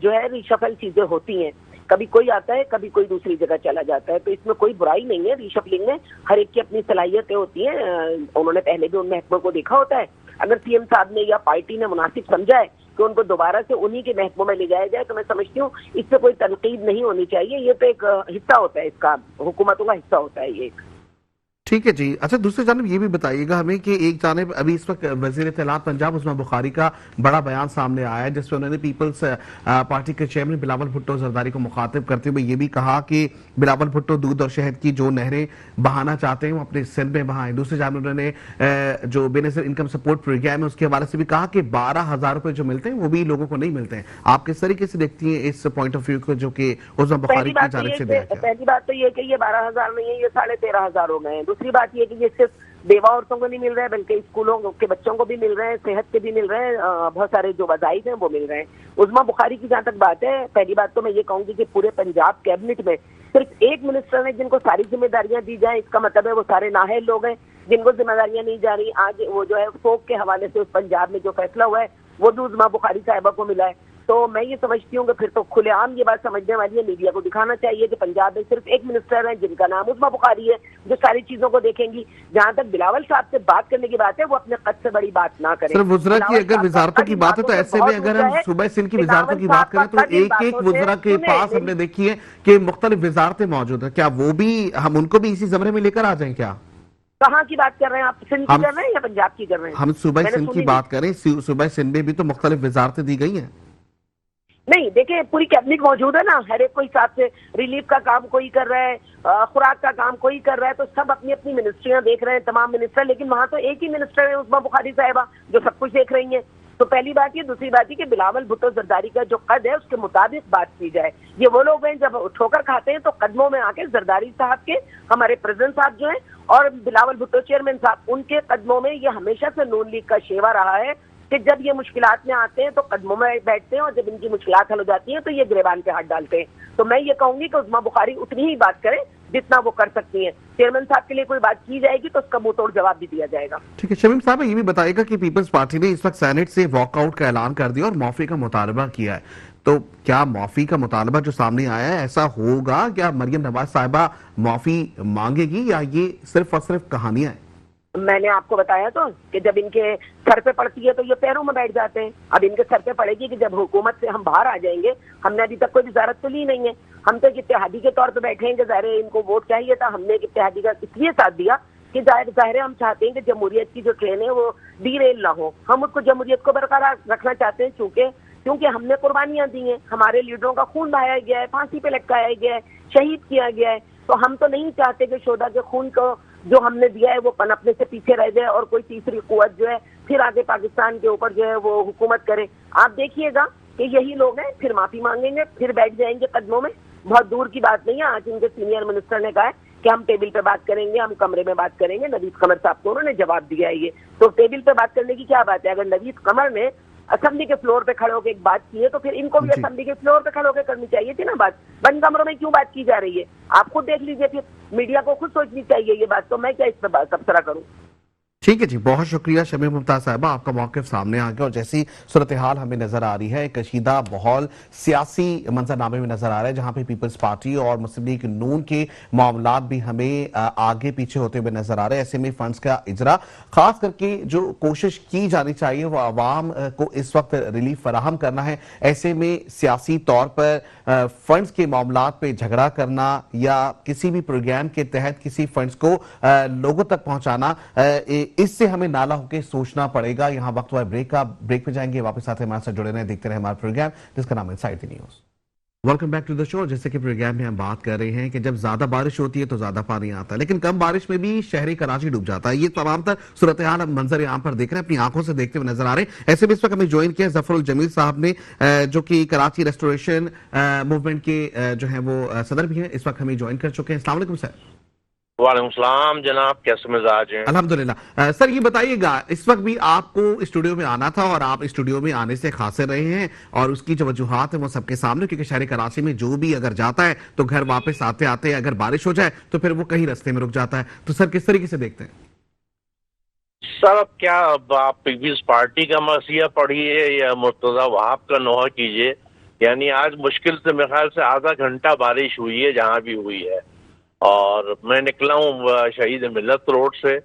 جو ہے ریشفل چیزیں ہوتی ہیں. کبھی کوئی آتا ہے, کبھی کوئی دوسری جگہ چلا جاتا ہے, تو اس میں کوئی برائی نہیں ہے. ریشفلنگ میں ہر ایک کی اپنی صلاحیتیں ہوتی ہیں, انہوں نے پہلے بھی ان محکموں کو دیکھا ہوتا ہے. اگر سی ایم صاحب نے یا پارٹی نے مناسب سمجھا ہے کہ ان کو دوبارہ سے انہی کے محکموں میں لے جایا جائے, تو میں سمجھتی ہوں اس سے کوئی تنقید نہیں ہونی چاہیے. یہ تو ایک حصہ ہوتا ہے, اس کا حکومتوں کا حصہ ہوتا ہے یہ. ٹھیک ہے جی. اچھا, دوسری جانب یہ بھی بتائیے گا ہمیں کہ ایک جانب ابھی اس وقت وزیر اطلاعات پنجاب عثمان بخاری کا بڑا بیان سامنے آیا ہے, جس میں انہوں نے پیپلز پارٹی کے چیئرمین بلاول بھٹو زرداری کو مخاطب کرتے ہوئے یہ بھی کہا کہ بلاول بھٹو دودھ اور شہد کی جو نہریں بہانا چاہتے ہیں وہ اپنے سندھ میں بہائیں. دوسری جانب انہوں نے جو بے نظیر انکم سپورٹ پروگرام ہے اس کے حوالے سے بھی کہا کہ 12,000 روپے جو ملتے ہیں وہ بھی لوگوں کو نہیں ملتے ہیں. آپ کس طریقے سے دیکھتی ہیں اس پوائنٹ آف ویو کو جو کہ عثمان بخاری کی جانب سے دیا گیا؟ پہلی بات تو یہ کہ یہ 12,000 نہیں ہے, یہ 13,500 ہو گئے ہیں. دوسری بات یہ کہ یہ صرف بیوہ عورتوں کو نہیں مل رہے ہیں, بلکہ اسکولوں کے بچوں کو بھی مل رہے ہیں, صحت کے بھی مل رہے ہیں, بہت سارے جو وظائف ہیں وہ مل رہے ہیں. عثمان بخاری کی جہاں تک بات ہے, پہلی بات تو میں یہ کہوں گی کہ پورے پنجاب کیبنٹ میں صرف ایک منسٹر ہے جن کو ساری ذمہ داریاں دی جائیں. اس کا مطلب ہے وہ سارے نااہل لوگ ہیں جن کو ذمہ داریاں نہیں جا رہی. آج وہ جو ہے فوق کے حوالے سے اس پنجاب میں جو فیصلہ ہوا ہے وہ بھی عثمان بخاری صاحبہ کو ملا ہے. تو میں یہ سمجھتی ہوں کہ پھر تو کھلے عام یہ بات سمجھنے والی ہے, میڈیا کو دکھانا چاہیے کہ پنجاب میں صرف ایک منسٹر ہے جن کا نام عثمان بخاری ہے, جو ساری چیزوں کو دیکھیں گی. جہاں تک بلاول صاحب سے بات کرنے کی بات ہے, وہ اپنے قد سے بڑی بات نہ کریں. صرف وزراء کی اگر وزارتوں کی بات ہے تو ایسے میں اگر ہم صوبہ سندھ کی وزارتوں کی بات کریں تو ایک ایک وزراء کے پاس ہم نے دیکھی ہے کہ مختلف وزارتیں موجود ہیں. کیا وہ بھی ہم ان کو بھی اسی زمرے میں لے کر آ جائیں کیا؟ کہاں کی بات کر رہے ہیں آپ, سندھ کی کر رہے ہیں یا پنجاب کی کر رہے ہیں؟ ہم صوبہ سندھ کی بات کریں. صوبہ سندھ میں بھی تو مختلف وزارتیں دی گئی ہیں. نہیں دیکھیں, پوری کیبنٹ موجود ہے نا, ہر ایک کو حساب سے ریلیف کا کام کوئی کر رہا ہے, خوراک کا کام کوئی کر رہا ہے, تو سب اپنی اپنی منسٹریاں دیکھ رہے ہیں, تمام منسٹر. لیکن وہاں تو ایک ہی منسٹر ہے عثمان بخاری صاحبہ جو سب کچھ دیکھ رہی ہیں. تو پہلی بات یہ. دوسری بات یہ کہ بلاول بھٹو زرداری کا جو قد ہے اس کے مطابق بات کی جائے. یہ وہ لوگ ہیں جب ٹھوکر کھاتے ہیں تو قدموں میں آ کے زرداری صاحب کے, ہمارے پریزیڈنٹ صاحب جو ہیں, اور بلاول بھٹو چیئرمین صاحب, ان کے قدموں میں یہ ہمیشہ سے نون لیگ کا شیوا رہا ہے کہ جب یہ مشکلات میں آتے ہیں تو قدموں میں بیٹھتے ہیں, اور جب ان کی مشکلات حل ہو جاتی ہیں تو یہ گریبان پہ ہاتھ ڈالتے ہیں. تو میں یہ کہوں گی کہ عثمان بخاری اتنی ہی بات کریں جتنا وہ کر سکتی ہیں. چیئرمین صاحب کے لیے کوئی بات کی جائے گی تو اس کا منہ توڑ جواب بھی دیا جائے گا. ٹھیک ہے. شمیم صاحب یہ بھی بتائے گا کہ پیپلز پارٹی نے اس وقت سینٹ سے واک آؤٹ کا اعلان کر دیا اور معافی کا مطالبہ کیا ہے, تو کیا معافی کا مطالبہ جو سامنے آیا ہے ایسا ہوگا؟ کیا مریم نواز صاحبہ معافی مانگے گی یا یہ صرف اور صرف کہانیاں ہیں؟ میں نے آپ کو بتایا تو کہ جب ان کے سر پہ پڑتی ہے تو یہ پیروں میں بیٹھ جاتے ہیں. اب ان کے سر پہ پڑے گی کہ جب حکومت سے ہم باہر آ جائیں گے. ہم نے ابھی تک کوئی وزارت تو لی نہیں ہے, ہم تو ایک اتحادی کے طور پہ بیٹھے ہیں کہ ظاہر ان کو ووٹ چاہیے تھا. ہم نے ایک اتحادی کا اس لیے ساتھ دیا کہ ظاہر ہم چاہتے ہیں کہ جمہوریت کی جو ٹرین ہے وہ ڈی ریل نہ ہو. ہم اس کو جمہوریت کو برقرار رکھنا چاہتے ہیں کیونکہ ہم نے قربانیاں دی ہیں, ہمارے لیڈروں کا خون بہایا گیا ہے, پھانسی پہ لٹکایا گیا ہے, شہید کیا گیا ہے. تو ہم تو نہیں چاہتے کہ شہدا کے خون کو جو ہم نے دیا ہے وہ پنپنے سے پیچھے رہ جائے اور کوئی تیسری قوت جو ہے پھر آگے پاکستان کے اوپر جو ہے وہ حکومت کرے. آپ دیکھیے گا کہ یہی لوگ ہیں پھر معافی مانگیں گے, پھر بیٹھ جائیں گے قدموں میں. بہت دور کی بات نہیں ہے, آج ان کے سینئر منسٹر نے کہا ہے کہ ہم ٹیبل پہ بات کریں گے, ہم کمرے میں بات کریں گے. نوید قمر صاحب کو انہوں نے جواب دیا ہے یہ. تو ٹیبل پہ بات کرنے کی کیا بات ہے؟ اگر نوید قمر نے اسمبلی کے فلور پہ کھڑے ہو کے ایک بات کی ہے تو پھر ان کو بھی اسمبلی کے فلور پہ کھڑے ہو کے کرنی چاہیے تھی نا بات. بند کمروں میں کیوں بات کی جا رہی ہے؟ آپ خود دیکھ لیجئے, پھر میڈیا کو خود سوچنی چاہیے یہ بات. تو میں کیا اس پہ تبصرہ کروں؟ ٹھیک ہے جی, بہت شکریہ شمیم ممتاز صاحبہ, آپ کا موقف سامنے آ گیا اور جیسی صورتحال ہمیں نظر آ رہی ہے, ایک کشیدہ ماحول سیاسی منظرنامے میں نظر آ رہا ہے جہاں پہ پیپلز پارٹی اور مسلم لیگ نون کے معاملات بھی ہمیں آگے پیچھے ہوتے ہوئے نظر آ رہے ہیں. ایسے میں فنڈز کا اجرا, خاص کر کے جو کوشش کی جانی چاہیے وہ عوام کو اس وقت ریلیف فراہم کرنا ہے. ایسے میں سیاسی طور پر فنڈز کے معاملات پہ جھگڑا کرنا یا کسی بھی پروگرام کے تحت کسی فنڈز کو لوگوں تک پہنچانا, اس سے ہمیں نالا ہو کے سوچنا پڑے گا. یہاں وقت ہوا بریک پہ جائیں گے, واپس آتے ہمارے ساتھ جڑے رہیں, دیکھتے رہیں ہمارا پروگرام جس کا نام ہے inside the news. Welcome back to the show. جیسے کہ پروگرام میں ہم بات کر رہے ہیں کہ جب زیادہ بارش ہوتی ہے تو زیادہ پانی آتا ہے, لیکن کم بارش میں بھی شہری کراچی ڈوب جاتا ہے. یہ تمام تر صورتحال ہم منظر عام پر دیکھ رہے ہیں, اپنی آنکھوں سے دیکھتے ہوئے نظر آ رہے ہیں. ایسے میں اس وقت ہمیں جوائن کیا ظفر الجمیل صاحب نے, جو کہ کراچی ریسٹوریشن موومنٹ کے جو ہیں وہ صدر بھی ہیں, اس وقت ہمیں جوائن کر چکے ہیں. السلام علیکم سر. وعلیکم السلام جناب, کیسے مزاج ہیں؟ الحمدللہ. سر یہ بتائیے گا, اس وقت بھی آپ کو اسٹوڈیو میں آنا تھا اور آپ اسٹوڈیو میں آنے سے خاصے رہے ہیں اور اس کی جو وجوہات ہیں وہ سب کے سامنے, کیونکہ شہر کراچی میں جو بھی اگر جاتا ہے تو گھر واپس آتے آتے اگر بارش ہو جائے تو پھر وہ کہیں رستے میں رک جاتا ہے. تو سر کس طریقے سے دیکھتے ہیں؟ سر اب کیا, آپ پیپلز پارٹی کا مرثیہ پڑھیے یا مرتضی وہاب کا نوحہ کیجیے. یعنی آج مشکل سے میرے خیال سے آدھا گھنٹہ بارش ہوئی ہے جہاں بھی ہوئی ہے, اور میں نکلا ہوں شہید ملت روڈ سے.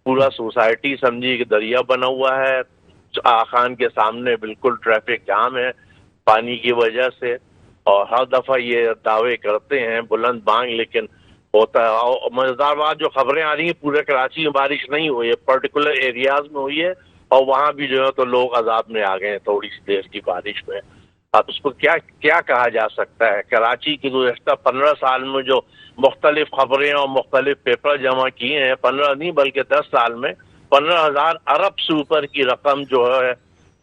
پورا سوسائٹی سمجھی کہ دریا بنا ہوا ہے, آخان کے سامنے بالکل ٹریفک جام ہے پانی کی وجہ سے. اور ہر دفعہ یہ دعوے کرتے ہیں بلند بانگ, لیکن ہوتا ہے. اور مزیدار بات جو خبریں آ رہی ہیں, پورے کراچی میں بارش نہیں ہوئی ہے, پرٹیکولر ایریاز میں ہوئی ہے, اور وہاں بھی جو ہے تو لوگ عذاب میں آ گئے ہیں تھوڑی سی دیر کی بارش میں. اب اس کو کیا کہا جا سکتا ہے؟ کراچی کی گزشتہ 15 سال میں جو مختلف خبریں اور مختلف پیپر جمع کیے ہیں, 15 نہیں بلکہ 10 سال میں 15,000 ارب سے اوپر کی رقم جو ہے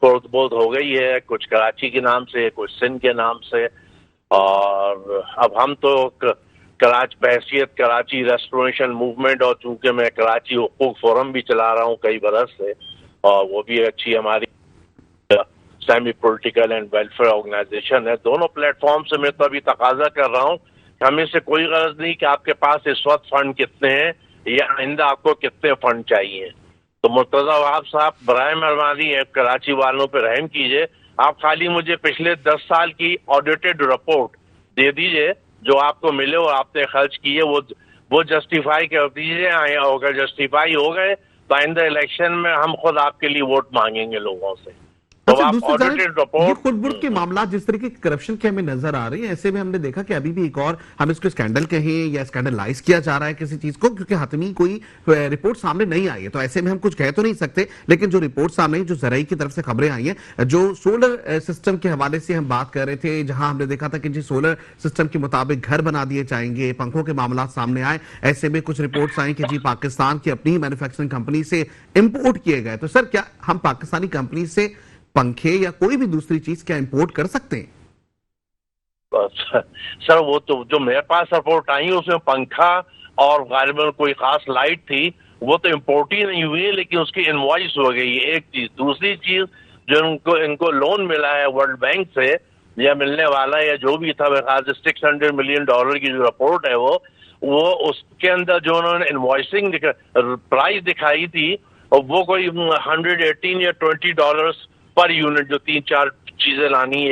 فوت بوت ہو گئی ہے, کچھ کراچی کے نام سے, کچھ سندھ کے نام سے. اور اب ہم تو بحیثیت کراچی ریسٹوریشن موومنٹ, اور چونکہ میں کراچی حقوق فورم بھی چلا رہا ہوں کئی برس سے, اور وہ بھی اچھی ہماری semi political and welfare organization ہے, دونوں پلیٹ فارم سے میں تو ابھی تقاضا کر رہا ہوں کہ ہمیں سے کوئی غرض نہیں کہ آپ کے پاس اس وقت فنڈ کتنے ہیں یا آئندہ آپ کو کتنے فنڈ چاہیے. تو مرتضی وہاب صاحب برائے مہربانی کراچی والوں پہ رحم کیجئے, آپ خالی مجھے پچھلے 10 سال کی آڈیٹڈ رپورٹ دے دیجئے جو آپ کو ملے اور آپ نے خرچ کیے, وہ جسٹیفائی کر دیجئے. اگر جسٹیفائی ہو گئے تو آئندہ الیکشن میں ہم خود آپ کے لیے ووٹ مانگیں گے لوگوں سے. اچھا, دوسری جانب یہ خود برد کے معاملات جس طریقے کی کرپشن کے ہمیں نظر آ رہی ہیں, ایسے میں ہم نے دیکھا کہ ابھی بھی ایک اور ہم اس کو اسکینڈل کہیں یا اسکینڈلائز کیا جا رہا ہے کسی چیز کو, کیونکہ حتمی کوئی رپورٹ سامنے نہیں آئی ہے. تو ایسے میں ہم کچھ کہہ تو نہیں سکتے, لیکن جو رپورٹ سامنے جو زرعی کی طرف سے خبریں آئی ہیں, جو سولر سسٹم کے حوالے سے ہم بات کر رہے تھے, جہاں ہم نے دیکھا تھا کہ جی سولر سسٹم کے مطابق گھر بنا دیے جائیں گے, پنکھوں کے معاملات سامنے آئے. ایسے میں کچھ رپورٹس آئیں کہ جی پاکستان کی اپنی ہی مینوفیکچرنگ کمپنی سے امپورٹ کیے گئے. تو سر کیا ہم پاکستانی کمپنی سے پنکھے یا کوئی بھی دوسری چیز کیا امپورٹ کر سکتے ہیں؟ سر وہ تو جو میرے پاس رپورٹ آئی اس میں پنکھا اور غالباً کوئی خاص لائٹ تھی, وہ تو امپورٹ ہی نہیں ہوئی, لیکن اس کی انوائس ہو گئی ہے ایک چیز. دوسری چیز جو ان کو لون ملا ہے ورلڈ بینک سے یا ملنے والا یا جو بھی تھا, میرے خیال سے $600 ملین کی جو رپورٹ ہے وہ اس کے اندر جو انہوں نے انوائسنگ پرائز دکھائی تھی, اور وہ کوئی $118 یا $20 پر یونٹ, جو 3-4 چیزیں لانی,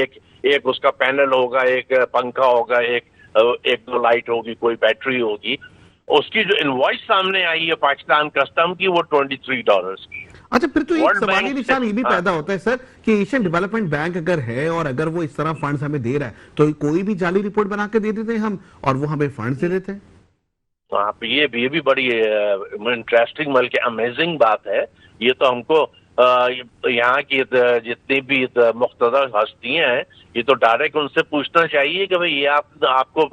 ایک اس کا پینل ہوگا, ایک پنکھا ہوگا, ایک دو لائٹ ہوگی, کوئی بیٹری ہوگی. اس کی جو انوائس سامنے آئی ہے پاکستان کسٹم کی وہ $23 کی. اچھا, پھر تو ایک سوالی نشان یہ بھی پیدا ہوتا ہے سر کہ ایشین ڈیولپمنٹ بینک اگر ہے اور اگر وہ اس طرح فنڈز ہمیں دے رہا ہے تو کوئی بھی جعلی رپورٹ بنا کے دے دیتے ہیں ہم اور وہ ہمیں فنڈز دے دیتے ہیں. یہ بھی بڑی انٹرسٹنگ بلکہ امیزنگ بات ہے. یہ تو ہم کو یہاں کی جتنی بھی مقتدر ہستیاں ہیں, یہ تو ڈائریکٹ ان سے پوچھنا چاہیے کہ بھئی یہ آپ کو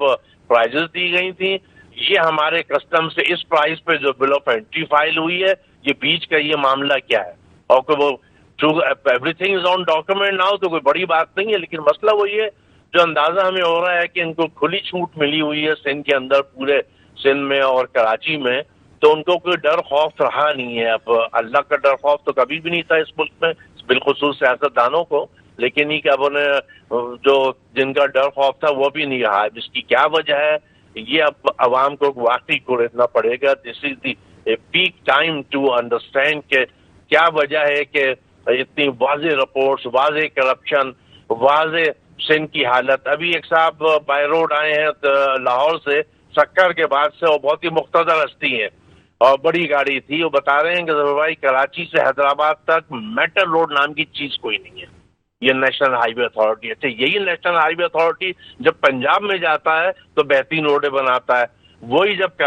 پرائزز دی گئی تھیں یہ ہمارے کسٹم سے اس پرائز پہ جو بل آف انٹری فائل ہوئی ہے، یہ بیچ کا یہ معاملہ کیا ہے، اور کہ وہ every thing is on document now, تو کوئی بڑی بات نہیں ہے، لیکن مسئلہ وہی ہے جو اندازہ ہمیں ہو رہا ہے کہ ان کو کھلی چھوٹ ملی ہوئی ہے سندھ کے اندر، پورے سندھ میں اور کراچی میں، تو ان کو کوئی ڈر خوف رہا نہیں ہے. اب اللہ کا ڈر خوف تو کبھی بھی نہیں تھا اس ملک میں، بالخصوص سیاستدانوں کو، لیکن یہ کہ اب انہیں جو جن کا ڈر خوف تھا وہ بھی نہیں رہا. اس کی کیا وجہ ہے یہ اب عوام کو واقعی خریدنا پڑے گا. دس از the peak time to understand کہ کیا وجہ ہے کہ اتنی واضح رپورٹس، واضح کرپشن، واضح سندھ کی حالت. ابھی ایک صاحب بائی روڈ آئے ہیں لاہور سے، سکر کے بعد سے، اور بہت ہی مقتدر ہستی ہیں اور بڑی گاڑی تھی، وہ بتا رہے ہیں کہ بھائی کراچی سے حیدرآباد تک میٹل روڈ نام کی چیز کوئی نہیں ہے، یہ نیشنل ہائی وے اتھارٹی. اچھا یہی نیشنل ہائی وے اتھارٹی جب پنجاب میں جاتا ہے تو بہترین روڈیں بناتا ہے، وہی جب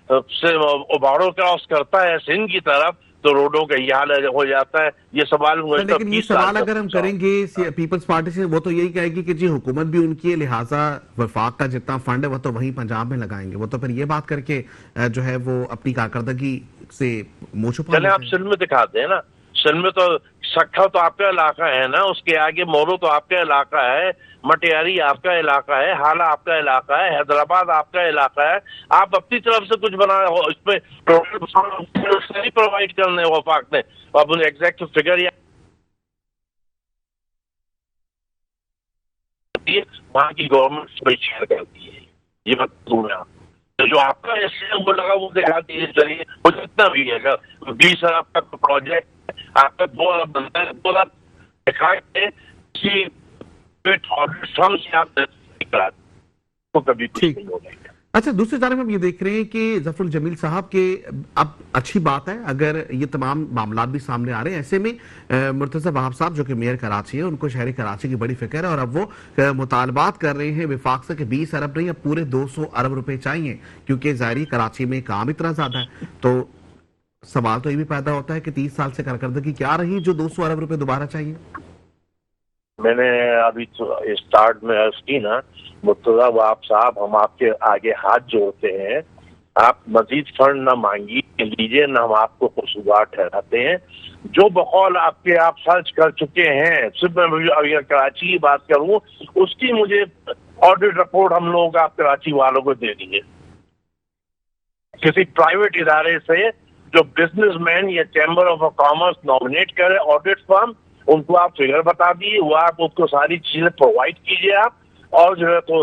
اوباڑو کراس کرتا ہے سندھ کی طرف تو روڈوں کا یہ حال ہو جاتا ہے. یہ سوال لیکن یہ سوال اگر ہم کریں گے پیپلز پارٹی سے، وہ تو یہی کہے گی کہ جی حکومت بھی ان کی ہے، لہٰذا وفاق کا جتنا فنڈ ہے وہ تو وہیں پنجاب میں لگائیں گے. وہ تو پھر یہ بات کر کے جو ہے وہ اپنی کارکردگی سے منہ چھپا. چلیں آپ سندھ میں دکھاتے ہیں نا، سندھ میں تو سکھا تو آپ کا علاقہ ہے نا، اس کے آگے مورو تو آپ کا علاقہ ہے، مٹیاری آپ کا علاقہ ہے، حالہ آپ کا علاقہ ہے، حیدرآباد آپ کا علاقہ ہے. آپ اپنی طرف سے کچھ بنا اس پہ پرووائڈ کرنے وفاق نے، اب ایگزیکٹ فگر وہاں کی گورنمنٹ شیئر کرتی ہے. یہ بتاؤں میں آپ جو آپ کا ایسے وہ لگا وہ دکھا دیجیے. چلیے وہ جتنا بھی ہے 20 ارب کا پروجیکٹ آپ کا 2 ارب بنتا ہے، 2 ارب دکھا کے کسی سے آپ کو کبھی کچھ نہیں ہوگا. اچھا دوسری جانب ہم یہ دیکھ رہے ہیں کہ ظفر الجمیل صاحب کے اب اچھی بات ہے اگر یہ تمام معاملات بھی سامنے آ رہے ہیں. ایسے میں مرتضی وہاب صاحب جو کہ میئر کراچی ہے، ان کو شہر کراچی کی بڑی فکر ہے اور اب وہ مطالبات کر رہے ہیں وفاق سے کہ 20 ارب نہیں، اب پورے 200 ارب روپے چاہیے، کیونکہ ظاہری کراچی میں کام اتنا زیادہ ہے. تو سوال تو یہ بھی پیدا ہوتا ہے کہ 30 سال سے کارکردگی کیا رہی جو 200 ارب روپے دوبارہ چاہیے. میں نے ابھی اسٹارٹ میں عرض کی نا مرتضی وہاب صاحب، ہم آپ کے آگے ہاتھ جوڑتے ہیں، آپ مزید فنڈ نہ مانگیے لیجیے، نہ ہم آپ کو قصوروار ٹھہراتے ہیں. جو بقول آپ کے آپ خرچ کر چکے ہیں، صرف میں اگر کراچی کی بات کروں، اس کی مجھے آڈٹ رپورٹ ہم لوگ آپ کراچی والوں کو دے دیں گے. کسی پرائیویٹ ادارے سے جو بزنس مین یا چیمبر آف کامرس نامنیٹ کرے آڈٹ فرم، ان کو آپ فگر بتا دیجیے، وہ آپ اس کو ساری چیزیں پرووائڈ کیجیے آپ، اور جو ہے تو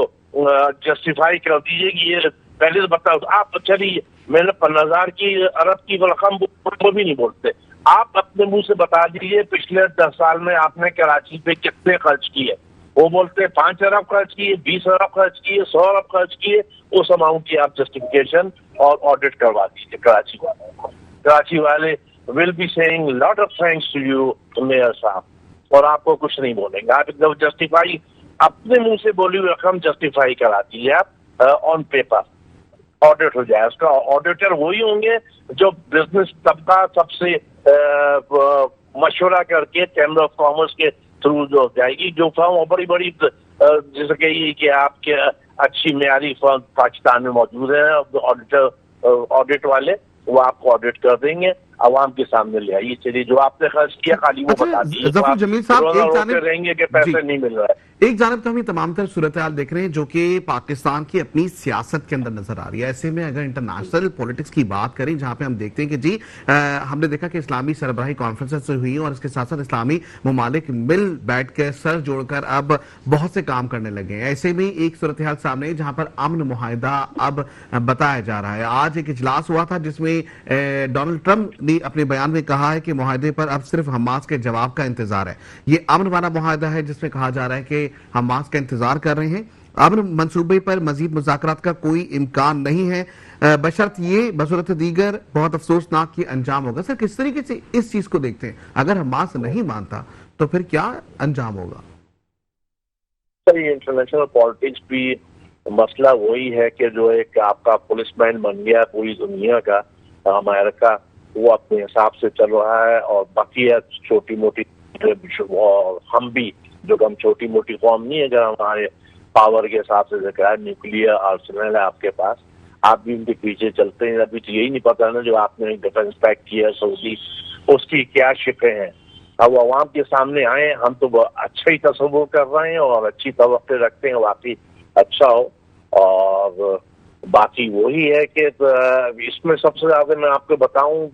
جسٹیفائی کر دیجیے کہ یہ پہلے سے بتا آپ. چلیے میں نے 50,000 کی ارب کی رقم وہ بھی نہیں بولتے، آپ اپنے منہ سے بتا دیجیے پچھلے 10 سال میں آپ نے کراچی پہ کتنے خرچ کیے. وہ بولتے 5 ارب خرچ کیے، 20 ارب خرچ کیے، 100 ارب خرچ کیے. اس اماؤنٹ کی آپ جسٹیفیکیشن اور آڈٹ کروا دیجیے کراچی والوں کو. کراچی والے will be saying lot of thanks to you mayor صاحب، اور آپ کو کچھ نہیں بولیں گے. آپ ایک دم جسٹیفائی اپنے منہ سے بولی ہوئی رقم جسٹیفائی کرا دیجیے آپ آن پیپر، آڈٹ ہو جائے. اس کا آڈیٹر وہی ہوں گے جو بزنس طبقہ سب سے مشورہ کر کے چیمبر آف کامرس کے تھرو جو جائے گی. جو فرم بڑی بڑی جیسے کہ آپ کے اچھی معیاری فرم پاکستان میں موجود ہیں آڈٹ والے، وہ آپ کو آڈٹ کر دیں گے، عوام کے سامنے لے آئیے. چلیے جو آپ نے خرچ کیا خالی وہ بتا دیجیے. ظفر جمیل صاحب ایک جانب رہیں گے کہ پیسے نہیں مل رہا ہے. ایک جانب تو ہم یہ تمام تر صورتحال دیکھ رہے ہیں جو کہ پاکستان کی اپنی سیاست کے اندر نظر آ رہی ہے. ایسے میں اگر انٹرنیشنل پولیٹکس کی بات کریں جہاں پہ ہم دیکھتے ہیں کہ جی ہم نے دیکھا کہ اسلامی سربراہی کانفرنسز ہوئی اور اس کے ساتھ ساتھ اسلامی ممالک مل بیٹھ کے سر جوڑ کر اب بہت سے کام کرنے لگے ہیں. ایسے میں ایک صورتحال سامنے ہے جہاں پر امن معاہدہ اب بتایا جا رہا ہے. آج ایک اجلاس ہوا تھا جس میں ڈونلڈ ٹرمپ نے اپنے بیان میں کہا ہے کہ معاہدے پر اب صرف حماس کے جواب کا انتظار ہے. یہ امن والا معاہدہ ہے جس میں کہا جا رہا ہے کہ حماس کا انتظار کر رہے ہیں. امن منصوبے پر مزید مذاکرات کا کوئی امکان نہیں ہے بشرط یہ بصورت دیگر بہت افسوسناک یہ انجام ہوگا. سر کس طریقے سے اس چیز کو دیکھتے ہیں؟ اگر حماس نہیں مانتا تو پھر کیا انجام ہوگا؟ سر یہ انٹرنیشنل پالیٹکس بھی مسئلہ وہی ہے کہ جو ایک آپ کا پولیس مین بن گیا پوری دنیا کا امریکہ، وہ اپنے حساب سے چل رہا ہے، اور باقی چھوٹی موٹی ہم بھی جو ہم چھوٹی موٹی قوم نہیں ہے، اگر ہمارے پاور کے حساب سے ذکر ہے نیوکلیئر آرسنل ہے آپ کے پاس، آپ بھی ان کے پیچھے چلتے ہیں. ابھی تو یہی نہیں پتا نا جو آپ نے ڈیفینس پیک کیا سعودی اس کی کیا شقیں ہیں. اب وہ عوام کے سامنے آئے, ہم تو اچھا ہی تصور کر رہے ہیں اور اچھی توقع رکھتے ہیں واقعی اچھا ہو. اور باقی وہی ہے کہ اس میں سب سے زیادہ میں آپ کو بتاؤں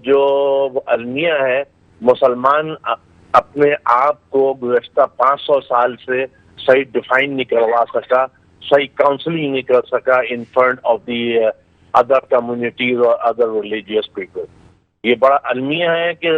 جو المیہ ہے, مسلمان اپنے آپ کو گزشتہ 500 سال سے صحیح ڈیفائن نہیں کروا سکا, صحیح کاؤنسلنگ نہیں کر سکا in front of the other communities اور ادر ریلیجیس پیپل. یہ بڑا المیہ ہے کہ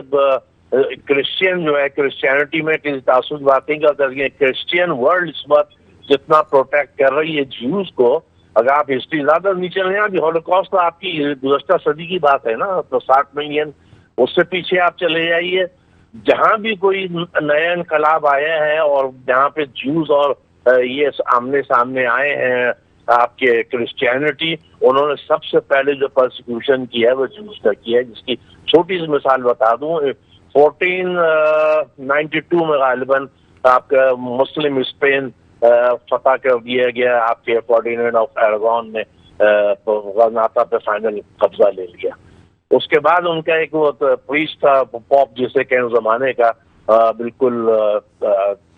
کرسچین جو ہے کرسچینٹی میں کسی تعصب باتیں کا ذریعے کرسچین ورلڈ اس وقت جتنا پروٹیکٹ کر رہی ہے جیوز کو. اگر آپ ہسٹری زیادہ نیچے لیں, ابھی ہولوکاسٹ تو آپ کی گزشتہ صدی کی بات ہے نا, تو 60 ملین, اس سے پیچھے آپ چلے جائیے. جہاں بھی کوئی نیا انقلاب آیا ہے اور جہاں پہ جیوز اور یہ آمنے سامنے آئے ہیں آپ کے کرسچینٹی, انہوں نے سب سے پہلے جو پرسیکیوشن کیا ہے وہ جیوز کا کیا ہے. جس کی چھوٹی سی مثال بتا دوں, 1492 میں غالباً آپ کا مسلم اسپین فتح کر دیا گیا, آپ کے فردینینڈ آف ایراگون نے غرناطہ پہ فائنل قبضہ لے لیا. اس کے بعد ان کا ایک وہ پریسٹ تھا پاپ جسے کہ زمانے کا بالکل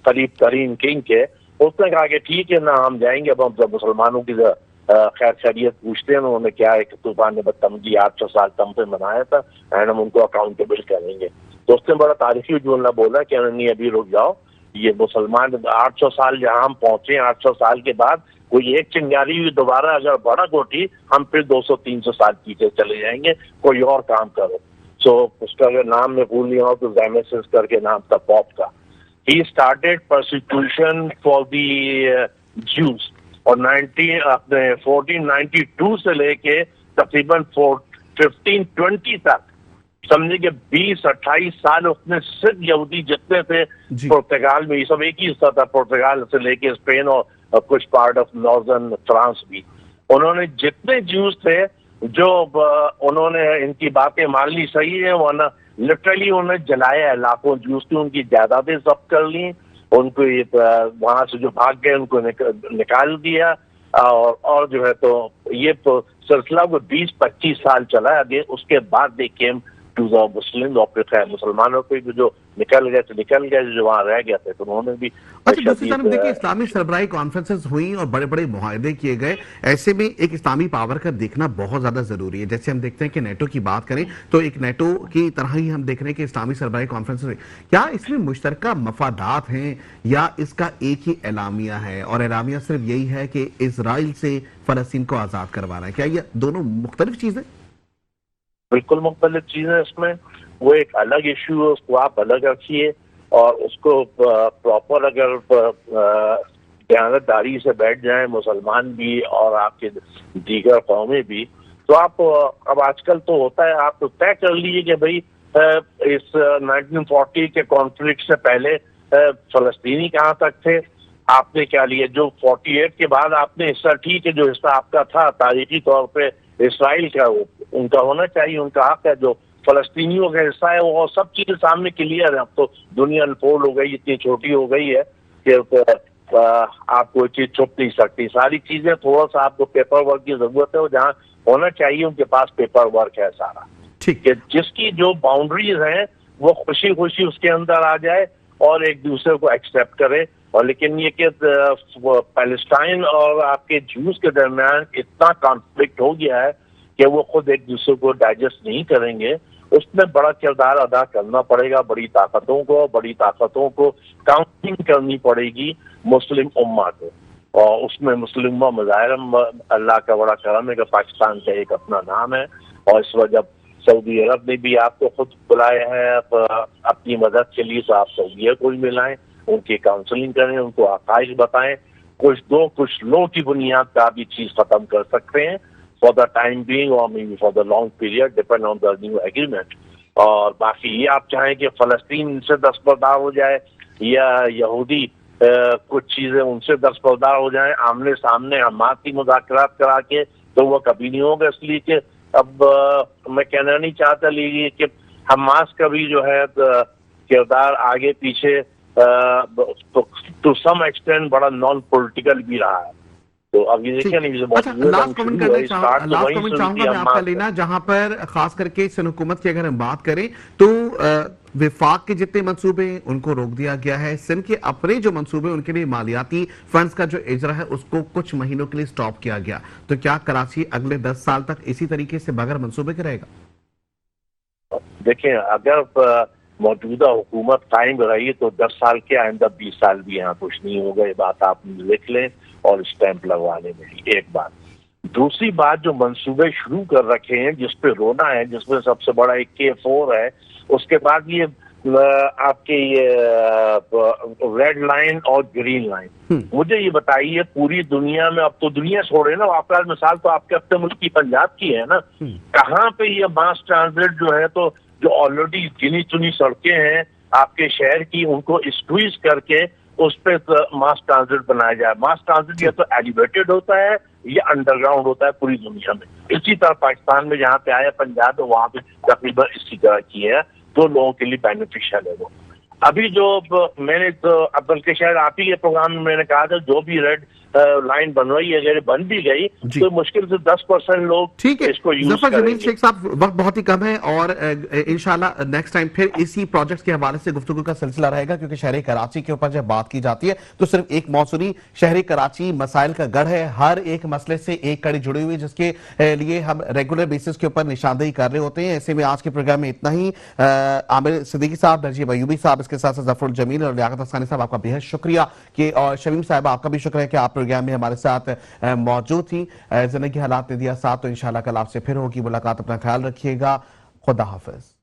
قریب ترین کنگ کے, اس نے کہا کہ ٹھیک ہے نا ہم جائیں گے. اب ہم مسلمانوں کی خیر خیریت پوچھتے ہیں, انہوں نے کیا ایک طوفان بدتمیزی 800 سال تم پہ منایا تھا اینڈ ہم ان کو اکاؤنٹیبل کریں گے. تو اس نے بڑا تاریخی جملہ بولا کہ نہیں ابھی رک جاؤ, یہ مسلمان 800 سال جہاں ہم پہنچے 800 سال کے بعد کوئی ایک چنگاری بھی دوبارہ اگر بڑا کوٹی, ہم پھر 200-300 سال پیچھے چلے جائیں گے, کوئی اور کام کرو. سو اس کا اگر نام میں بھول لیا ہوں تو زیمیسس کر کے نام تھا پاپ کا. He started persecution for the Jews, اور 1492 سے لے کے تقریباً 1520 تک سمجھے کہ 20-28 سال اس نے صرف یہودی جتنے تھے پرتگال میں, یہ سب ایک ہی حصہ تھا پرتگال سے لے کے اسپین اور کچھ پارٹ آف ناردرن فرانس بھی, انہوں نے جتنے جیوز تھے جو انہوں نے ان کی باتیں مان لی صحیح ہے, ورنہ لٹرلی انہوں نے جلایا ہے. لاکھوں جیوز تھے, ان کی جائیدادیں ضبط کر لی, ان کو وہاں سے جو بھاگ گئے ان کو نکال دیا. اور جو ہے تو یہ تو سلسلہ کو 20-25 سال چلا آگے. اس کے بعد دے کیم ٹو دا مسلم, اور پھر خیر مسلمانوں کو جو نکل گئے تو نکل گئے, جو وہاں رہ گئے تھے تو انہوں نے بھی. اچھا دوسری طرف دیکھیں اسلامی سربراہی کانفرنسز ہوئیں اور بڑے بڑے معاہدے کیے گئے, ایسے میں ایک اسلامی پاور کا دیکھنا بہت زیادہ ضروری ہے. جیسے ہم دیکھتے ہیں کہ نیٹو کی بات کریں تو ایک نیٹو کی طرح ہی ہم دیکھ رہے ہیں کہ اسلامی سربراہی کانفرنسز ہوئی. کیا اس میں مشترکہ مفادات ہیں یا اس کا ایک ہی اعلامیہ ہے, اور اعلامیہ صرف یہی ہے کہ اسرائیل سے فلسطین کو آزاد کروانا ہے؟ کیا یہ دونوں مختلف چیزیں؟ بالکل مختلف چیزیں اس میں. وہ ایک الگ ایشو ہے, اس کو آپ الگ رکھیے, اور اس کو پراپر اگر دیانتداری سے بیٹھ جائیں مسلمان بھی اور آپ کے دیگر قومیں بھی, تو آپ اب آج کل تو ہوتا ہے آپ تو طے کر لیجیے کہ بھائی اس 1940 کے کانفلکٹ سے پہلے فلسطینی کہاں تک تھے, آپ نے کیا لیا. جو 48 کے بعد آپ نے حصہ, ٹھیک ہے جو حصہ آپ کا تھا تاریخی طور پہ اسرائیل کا, ان کا ہونا چاہیے, ان کا حق ہے. جو فلسطینیوں کا حصہ ہے وہ سب چیزیں سامنے کلیئر ہے. اب تو دنیا انفولڈ ہو گئی, اتنی چھوٹی ہو گئی ہے کہ آپ کوئی چیز چھپ نہیں سکتی. ساری چیزیں تھوڑا سا آپ کو پیپر ورک کی ضرورت ہے, وہ جہاں ہونا چاہیے ان کے پاس پیپر ورک ہے سارا, کہ جس کی جو باؤنڈریز ہیں وہ خوشی خوشی اس کے اندر آ جائے اور ایک دوسرے کو ایکسیپٹ کرے. اور لیکن یہ کہ پیلسٹائن اور آپ کے جوز کے درمیان اتنا کانفلکٹ ہو گیا ہے کہ وہ خود ایک دوسرے کو ڈائجسٹ نہیں کریں گے. اس میں بڑا کردار ادا کرنا پڑے گا, بڑی طاقتوں کو کاؤنٹنگ کرنی پڑے گی مسلم امہ کو. اور اس میں مسلم امہ مظاہرم اللہ کا بڑا کرم ہے کہ پاکستان کا ایک اپنا نام ہے, اور اس وجہ سعودی عرب نے بھی آپ کو خود بلایا ہے اپنی مدد کے لیے, تو آپ سعودیہ کو بھی ملائیں, ان کی کاؤنسلنگ کریں, ان کو حقائق بتائیں. کچھ لو کی بنیاد پہ آپ یہ چیز ختم کر سکتے ہیں for the time being or maybe for the long period depend on the new agreement. اور باقی یہ آپ چاہیں کہ فلسطین سے دستبردار ہو جائے یا یہودی کچھ چیزیں ان سے دستبردار ہو جائیں آمنے سامنے حماس کی مذاکرات کرا کے, تو وہ کبھی نہیں ہوگا. اس لیے کہ اب میں کہنا نہیں چاہتا لیجیے کہ حماس کا بھی جو ہے کردار آگے پیچھے ٹو سم ایکسٹینٹ بڑا نان پولیٹیکل بھی رہا ہے. تو اب یہ دیکھیں نہیں اچھا لاسٹ کمنٹ چاہوں گا میں آپ کا لینا، جہاں پر خاص کر کے سندھ حکومت کی اگر ہم بات کریں تو وفاق کے جتنے منصوبے ہیں ان کو روک دیا گیا ہے، سندھ کے اپنے جو منصوبے ان کے لیے مالیاتی فنڈز کا جو اجرا ہے اس کو کچھ مہینوں کے لیے سٹاپ کیا گیا، تو کیا کراچی اگلے 10 سال تک اسی طریقے سے بغیر منصوبے کے رہے گا؟ دیکھیں اگر موجودہ حکومت قائم رہی تو 10 سال کے آئندہ 20 سال بھی یہاں کچھ نہیں ہوگا، یہ بات آپ لکھ لیں اور اسٹیمپ لگوانے میں ایک بات۔ دوسری بات، جو منصوبے شروع کر رکھے ہیں جس پہ رونا ہے، جس میں سب سے بڑا ایک K4 ہے، اس کے بعد یہ آپ کے یہ ریڈ لائن اور گرین لائن، مجھے یہ بتائیے پوری دنیا میں، اب تو دنیا چھوڑے نا، آپ کا مثال تو آپ کے اپنے ملک کی پنجاب کی ہے نا، کہاں پہ یہ ماس ٹرانزٹ جو ہے تو جو آلریڈی گنی چنی سڑکیں ہیں آپ کے شہر کی، ان کو اسکویز کر کے اس پہ ماس ٹرانزٹ بنایا جائے۔ ماس ٹرانزٹ یا تو ایلیویٹڈ ہوتا ہے یا انڈر گراؤنڈ ہوتا ہے پوری دنیا میں۔ اسی طرح پاکستان میں جہاں پہ آیا پنجاب، وہاں پہ تقریباً اسی طرح کی ہے، تو لوگوں کے لیے بینیفیشل ہے وہ۔ ابھی جو میں نے تو بلکہ شاید آپ ہی کے پروگرام میں میں نے کہا تھا، جو بھی ریڈ لائن بن رہی ہے اگر بن بھی گئی تو مشکل سے 10% لوگ اس کو یوز ظفر کریں جمیل گے۔ شیخ صاحب، وقت بہت ہی کم ہے اور انشاءاللہ نیکسٹ ٹائم پھر اسی پروجیکٹس کے حوالے سے گفتگو کا سلسلہ رہے گا، کیونکہ شہر کراچی کے اوپر جب بات کی جاتی ہے تو صرف ایک موضوع، شہر کراچی مسائل کا گڑھ ہے، ہر ایک مسئلے سے ایک کڑی جڑی ہوئی جس کے لیے ہم ریگولر بیسس کے اوپر نشاندہی کر رہے ہوتے ہیں۔ ایسے میں آج کے پروگرام میں اتنا ہی۔ عامر صدیقی صاحب، نجیب ایوبی صاحب، اس کے ساتھ ساتھ ظفر الجمیل اور لیاقت افسانی صاحب، آپ کا بہت شکریہ اور شمیم صاحبہ آپ کا بھی شکریہ کہ آپ پروگرام میں ہمارے ساتھ موجود تھی۔ زندگی حالات نے دیا ساتھ، تو انشاءاللہ کل آپ سے پھر ہوگی ملاقات، اپنا خیال رکھیے گا، خدا حافظ۔